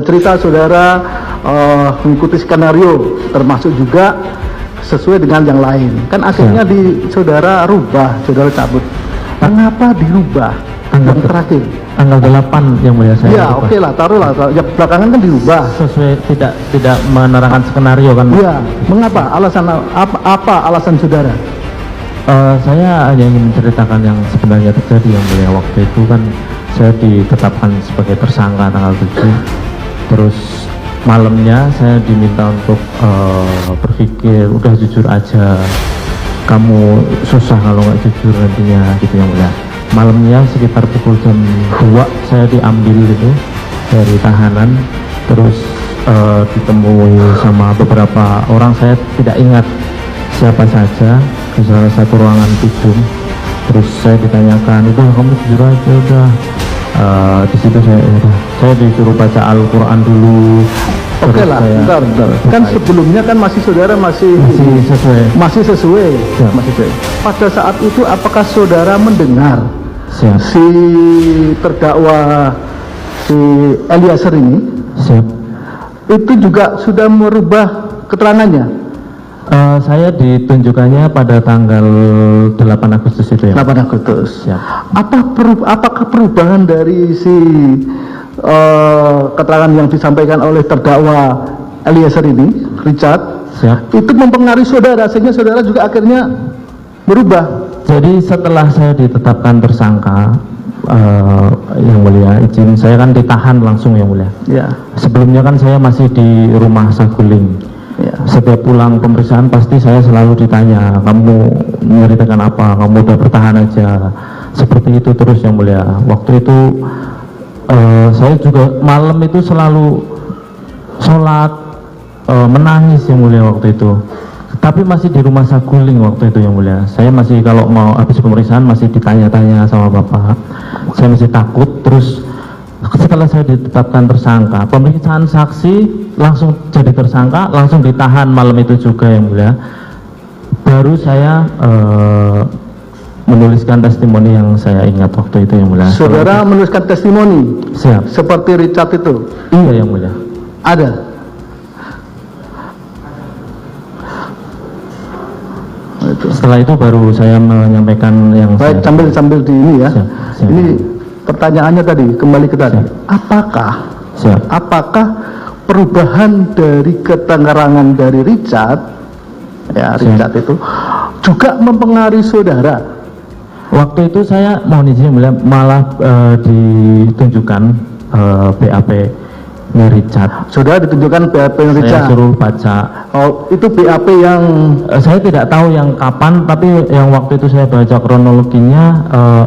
cerita saudara mengikuti skenario, termasuk juga sesuai dengan yang lain. Kan akhirnya saudara rubah, saudara cabut. Kenapa dirubah? Yang terakhir. Tanggal 8 yang mulia saya. Ya, oke lah, taruhlah. Ya, belakangan kan dirubah. Sesuai tidak menerangkan skenario kan. Iya. Mengapa? Apa alasan saudara? Saya hanya ingin menceritakan yang sebenarnya terjadi yang mulia. Waktu itu kan saya ditetapkan sebagai tersangka tanggal 7. Terus malamnya saya diminta untuk berpikir, udah jujur aja, kamu susah kalau nggak jujur nantinya gitu yang mulia. Malamnya sekitar pukul jam 2 saya diambil gitu dari tahanan, terus ditemui sama beberapa orang, saya tidak ingat siapa saja, di salah satu ruangan Pidum. Terus saya ditanyakan, udah kamu jujur aja udah. Di situ saya disuruh baca Al-Quran dulu. Oke lah, bentar. Kan sebelumnya kan saudara masih sesuai. Ya. Pada saat itu apakah saudara mendengar si terdakwa si Eliezer ini itu juga sudah merubah keterangannya? Saya ditunjukkannya pada tanggal 8 Agustus itu ya. 8 Agustus. Siap. Apakah perubahan dari si keterangan yang disampaikan oleh terdakwa Eliezer ini, Richard, itu mempengaruhi saudara sehingga saudara juga akhirnya berubah? Jadi setelah saya ditetapkan tersangka, yang mulia izin, saya kan ditahan langsung yang mulia. Ya. Sebelumnya kan saya masih di rumah Saguling. Ya. Setiap pulang pemeriksaan pasti saya selalu ditanya, kamu menceritakan apa, kamu udah bertahan aja, seperti itu terus yang mulia. Waktu itu saya juga malam itu selalu sholat, menangis yang mulia waktu itu, tapi masih di rumah Saguling waktu itu yang mulia. Saya masih kalau mau habis pemeriksaan masih ditanya-tanya sama bapak, saya masih takut. Terus setelah saya ditetapkan tersangka, pemeriksaan saksi langsung jadi tersangka, langsung ditahan malam itu juga yang mulia. Baru saya menuliskan testimoni yang saya ingat waktu itu yang mulia. Saudara menuliskan testimoni? Siap. Seperti Richard itu? Iya yang mulia. Ada? Setelah itu baru saya menyampaikan yang baik, sambil di ini ya. Siap. Ini pertanyaannya tadi, kembali ke tadi. Apakah perubahan dari keterangan dari Richard, ya Richard itu juga mempengaruhi saudara? Waktu itu saya mohon izin malah ditunjukkan BAP-nya Richard. Saudara ditunjukkan BAP-nya Richard? Saya suruh baca. Oh, itu BAP yang saya tidak tahu yang kapan, tapi yang waktu itu saya baca kronologinya,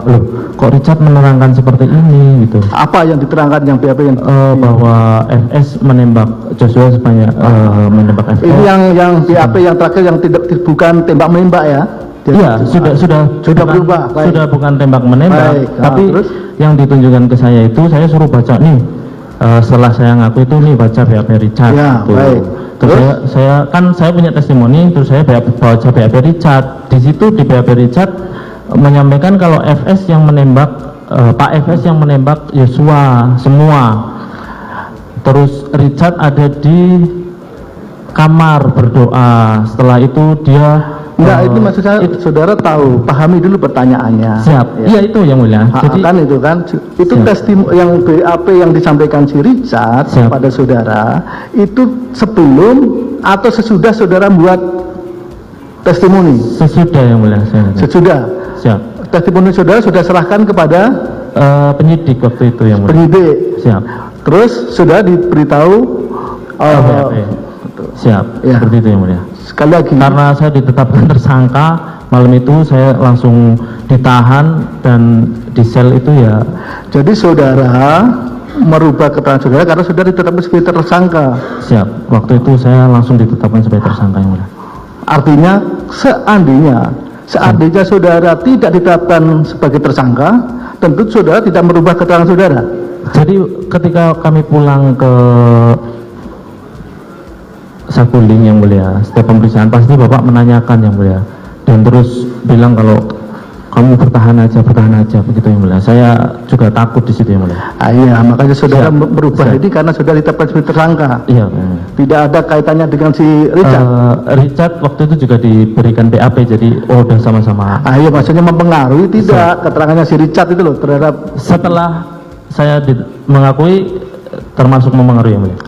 loh kok Richard menerangkan seperti ini gitu. Apa yang diterangkan yang BAP yang bahwa FS menembak Joshua sebanyak menembak FS. Ini yang BAP yang terakhir yang bukan tembak menembak ya? Iya, sudah berubah. Baik. Sudah bukan tembak menembak. Baik. Tapi terus yang ditunjukkan ke saya itu saya suruh baca nih. Setelah saya ngaku itu nih baca BAP Richard. Ya, gitu. Baik. Terus saya punya testimoni, terus saya baca BAP Richard. Di situ di BAP Richard menyampaikan kalau FS yang menembak Pak FS yang menembak Yosua semua. Terus Richard ada di kamar berdoa. Setelah itu dia itu maksud saya, saudara tahu, pahami dulu pertanyaannya. Siap. Iya itu yang mulia. Jadi kan itu testimoni yang BAP yang disampaikan si Richard pada saudara itu sebelum atau sesudah saudara buat testimoni? Sesudah yang mulia. Sesudah. Siap. Testimoni saudara sudah serahkan kepada penyidik waktu itu yang mulia. Penyidik. Siap. Terus sudah diberitahu. Siap. Ya. Seperti itu yang mulia. Sekali lagi, karena saya ditetapkan tersangka malam itu, saya langsung ditahan dan di sel itu ya. Jadi saudara merubah keterangan saudara karena saudara ditetapkan sebagai tersangka. Siap. Waktu itu saya langsung ditetapkan sebagai tersangka yang mulia. Artinya seandainya saudara tidak ditetapkan sebagai tersangka, tentu saudara tidak merubah keterangan saudara. Jadi ketika kami pulang ke Saguling yang mulia, setiap pemeriksaan pasti bapak menanyakan yang mulia, dan terus bilang kalau kamu bertahan aja begitu yang mulia. Saya juga takut di situ yang mulia. Iya, makanya saudara Siap. berubah Siap. ini karena saudara ditetapkan sebagai tersangka. Iya. Tidak ada kaitannya dengan si Richard. Richard waktu itu juga diberikan BAP, jadi udah sama-sama. Iya, maksudnya mempengaruhi tidak keterangannya si Richard itu loh terhadap. Setelah saya mengakui, termasuk mempengaruhi yang mulia.